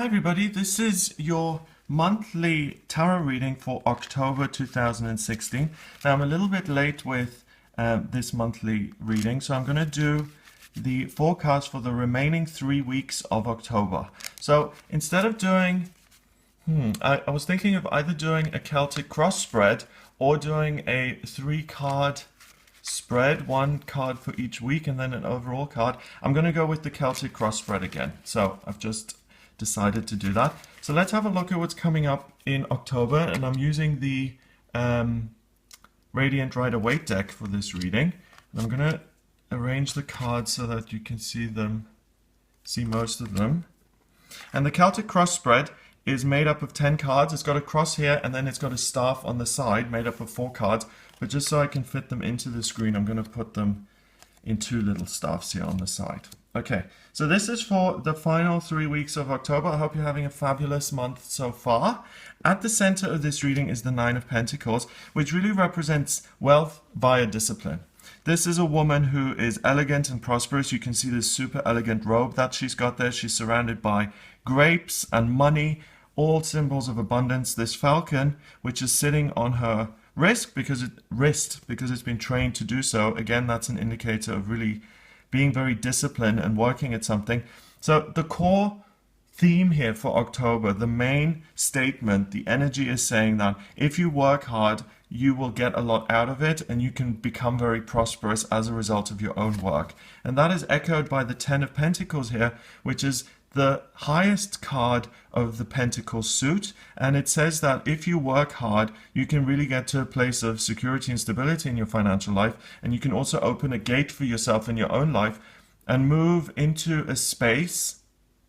Hi everybody, this is your monthly tarot reading for October 2016. Now I'm a little bit late with this monthly reading, so I'm going to do the forecast for the remaining 3 weeks of October. So instead of doing, I was thinking of either doing a Celtic cross spread or doing a 3-card spread, 1 card for each week and then an overall card. I'm going to go with the Celtic cross spread again. So I've just decided to do that. So let's have a look at what's coming up in October, and I'm using the Radiant Rider-Waite deck for this reading. And I'm going to arrange the cards so that you can see most of them. And the Celtic cross spread is made up of 10 cards. It's got a cross here and then it's got a staff on the side made up of 4 cards. But just so I can fit them into the screen, I'm going to put them in 2 little staffs here on the side. Okay, so this is for the final 3 weeks of October. I hope you're having a fabulous month so far. At the center of this reading is the 9 of Pentacles, which really represents wealth via discipline. This is a woman who is elegant and prosperous. You can see this super elegant robe that she's got there. She's surrounded by grapes and money, all symbols of abundance. This falcon, which is sitting on her wrist because it's been trained to do so. Again, that's an indicator of really being very disciplined and working at something. So the core theme here for October, the main statement, the energy is saying that if you work hard, you will get a lot out of it and you can become very prosperous as a result of your own work. And that is echoed by the 10 of Pentacles here, which is the highest card of the Pentacle suit, and it says that if you work hard, you can really get to a place of security and stability in your financial life, and you can also open a gate for yourself in your own life and move into a space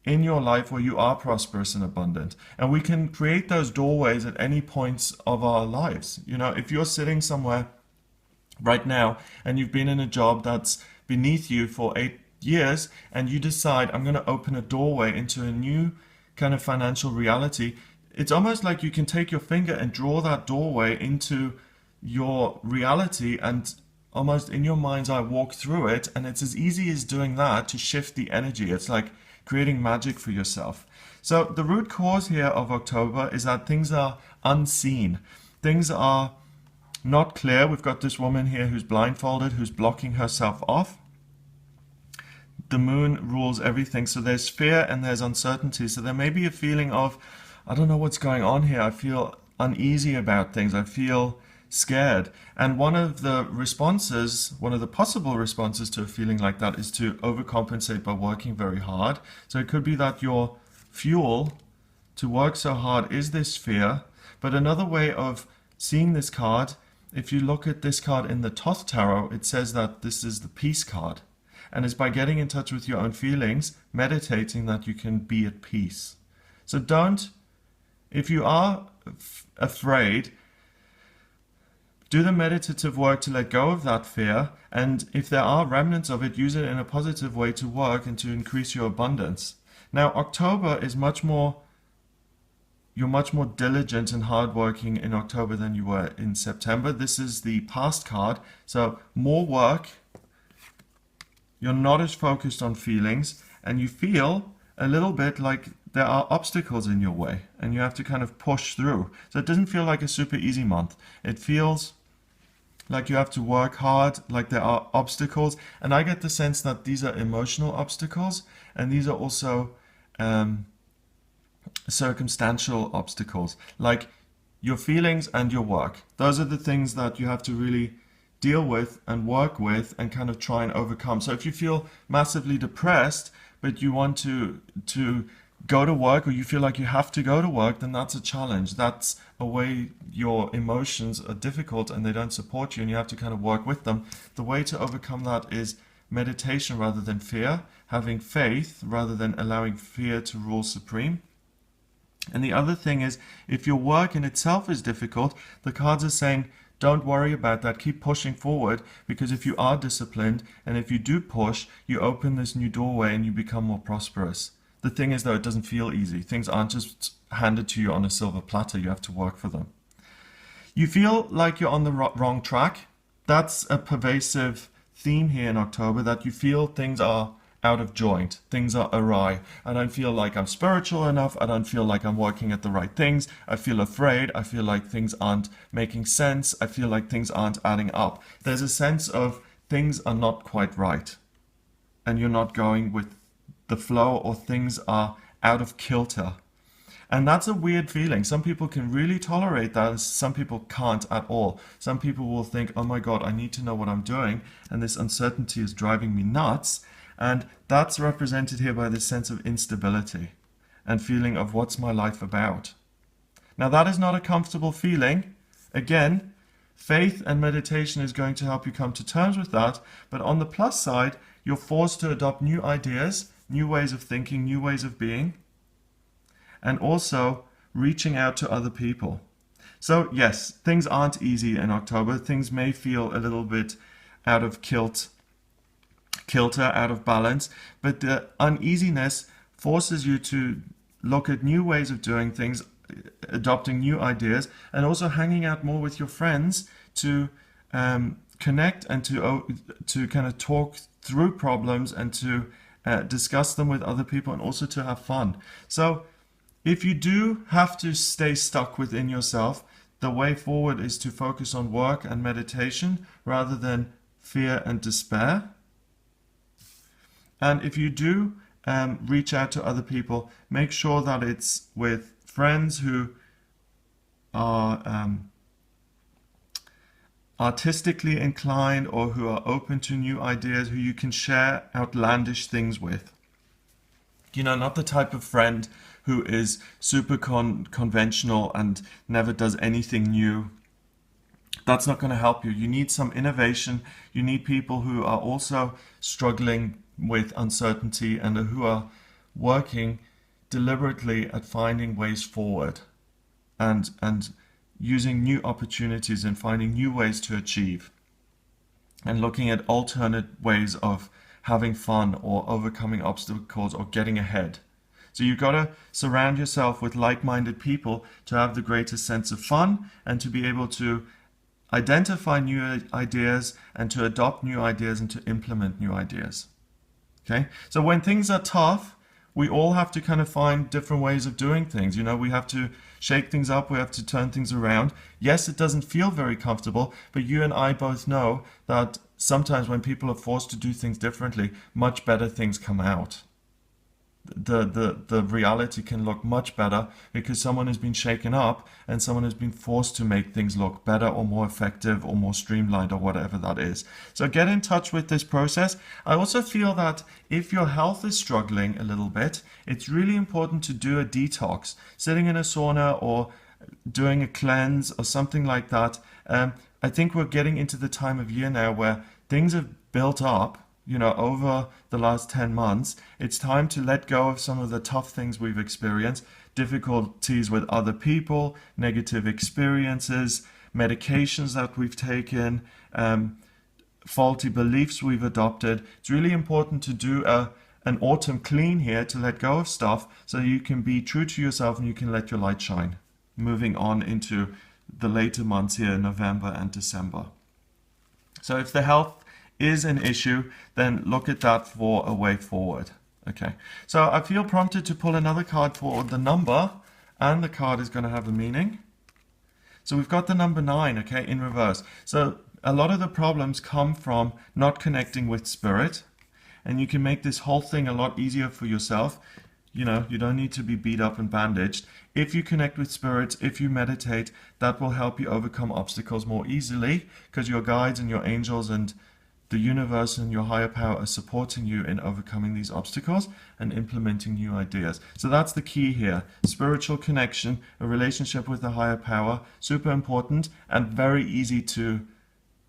in your life where you are prosperous and abundant. And we can create those doorways at any points of our lives. You know, if you're sitting somewhere right now and you've been in a job that's beneath you for 8 years and you decide, I'm going to open a doorway into a new kind of financial reality, it's almost like you can take your finger and draw that doorway into your reality and almost in your mind's eye walk through it, and it's as easy as doing that to shift the energy. It's like creating magic for yourself. So the root cause here of October is that things are unseen. Things are not clear. We've got this woman here who's blindfolded, who's blocking herself off. The moon rules everything, so there's fear and there's uncertainty. So there may be a feeling of, I don't know what's going on here. I feel uneasy about things. I feel scared. And one of the possible responses to a feeling like that is to overcompensate by working very hard. So it could be that your fuel to work so hard is this fear. But another way of seeing this card, if you look at this card in the Thoth Tarot, it says that this is the peace card. And it's by getting in touch with your own feelings, meditating, that you can be at peace. So if you are afraid, do the meditative work to let go of that fear. And if there are remnants of it, use it in a positive way to work and to increase your abundance. Now, October is you're much more diligent and hardworking in October than you were in September. This is the past card. So more work. You're not as focused on feelings, and you feel a little bit like there are obstacles in your way and you have to kind of push through. So it doesn't feel like a super easy month. It feels like you have to work hard, like there are obstacles. And I get the sense that these are emotional obstacles, and these are also circumstantial obstacles, like your feelings and your work. Those are the things that you have to really deal with and work with and kind of try and overcome. So if you feel massively depressed, but you want to go to work, or you feel like you have to go to work, then that's a challenge. That's a way your emotions are difficult and they don't support you and you have to kind of work with them. The way to overcome that is meditation rather than fear, having faith rather than allowing fear to rule supreme. And the other thing is, if your work in itself is difficult, the cards are saying, don't worry about that. Keep pushing forward, because if you are disciplined and if you do push, you open this new doorway and you become more prosperous. The thing is, though, it doesn't feel easy. Things aren't just handed to you on a silver platter. You have to work for them. You feel like you're on the wrong track. That's a pervasive theme here in October, that you feel things are out of joint. Things are awry. I don't feel like I'm spiritual enough. I don't feel like I'm working at the right things. I feel afraid. I feel like things aren't making sense. I feel like things aren't adding up. There's a sense of things are not quite right, and you're not going with the flow, or things are out of kilter. And that's a weird feeling. Some people can really tolerate that, and some people can't at all. Some people will think, oh my God, I need to know what I'm doing, and this uncertainty is driving me nuts. And that's represented here by this sense of instability and feeling of what's my life about. Now, that is not a comfortable feeling. Again, faith and meditation is going to help you come to terms with that. But on the plus side, you're forced to adopt new ideas, new ways of thinking, new ways of being, and also reaching out to other people. So yes, things aren't easy in October. Things may feel a little bit out of kilter, out of balance, but the uneasiness forces you to look at new ways of doing things, adopting new ideas, and also hanging out more with your friends to connect and to kind of talk through problems and to discuss them with other people, and also to have fun. So if you do have to stay stuck within yourself, the way forward is to focus on work and meditation rather than fear and despair. And if you do reach out to other people, make sure that it's with friends who are artistically inclined, or who are open to new ideas, who you can share outlandish things with. You know, not the type of friend who is super conventional and never does anything new. That's not going to help you. You need some innovation. You need people who are also struggling with uncertainty and who are working deliberately at finding ways forward and using new opportunities and finding new ways to achieve, and looking at alternate ways of having fun or overcoming obstacles or getting ahead. So you've got to surround yourself with like-minded people to have the greatest sense of fun and to be able to identify new ideas and to adopt new ideas and to implement new ideas. Okay? So when things are tough, we all have to kind of find different ways of doing things. You know, we have to shake things up, we have to turn things around. Yes, it doesn't feel very comfortable, but you and I both know that sometimes when people are forced to do things differently, much better things come out. The reality can look much better because someone has been shaken up and someone has been forced to make things look better or more effective or more streamlined or whatever that is. So get in touch with this process. I also feel that if your health is struggling a little bit, it's really important to do a detox. Sitting in a sauna or doing a cleanse or something like that. I think we're getting into the time of year now where things have built up, you know, over the last 10 months. It's time to let go of some of the tough things we've experienced, difficulties with other people, negative experiences, medications that we've taken, faulty beliefs we've adopted. It's really important to do an autumn clean here, to let go of stuff so you can be true to yourself and you can let your light shine, moving on into the later months here in November and December. So if the health is an issue, then look at that for a way forward. Okay, so I feel prompted to pull another card for the number, and the card is going to have a meaning. So we've got the number 9, okay, in reverse. So a lot of the problems come from not connecting with spirit, and you can make this whole thing a lot easier for yourself. You know, you don't need to be beat up and bandaged. If you connect with spirits, if you meditate, that will help you overcome obstacles more easily, because your guides and your angels and the universe and your higher power are supporting you in overcoming these obstacles and implementing new ideas. So that's the key here. Spiritual connection, a relationship with the higher power, super important and very easy to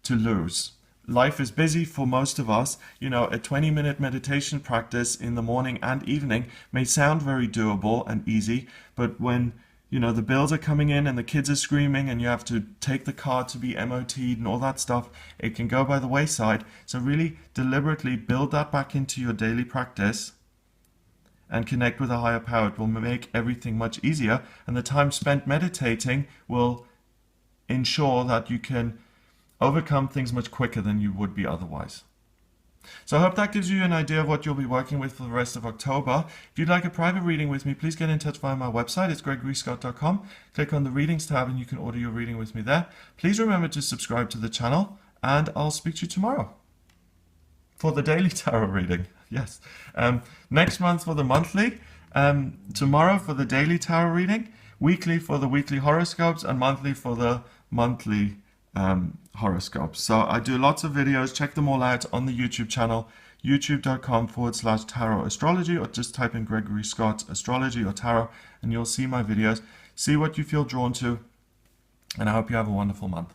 lose. Life is busy for most of us. You know, a 20-minute meditation practice in the morning and evening may sound very doable and easy, but when you know, the bills are coming in and the kids are screaming and you have to take the car to be MOT'd and all that stuff, it can go by the wayside. So really deliberately build that back into your daily practice and connect with a higher power. It will make everything much easier, and the time spent meditating will ensure that you can overcome things much quicker than you would be otherwise. So I hope that gives you an idea of what you'll be working with for the rest of October. If you'd like a private reading with me, please get in touch via my website. It's gregoryscott.com. Click on the readings tab and you can order your reading with me there. Please remember to subscribe to the channel, and I'll speak to you tomorrow for the daily tarot reading. Yes. Next month for the monthly, tomorrow for the daily tarot reading, weekly for the weekly horoscopes, and monthly for the monthly horoscopes. So I do lots of videos. Check them all out on the YouTube channel, youtube.com/tarot astrology, or just type in Gregory Scott astrology or tarot and you'll see my videos. See what you feel drawn to, and I hope you have a wonderful month.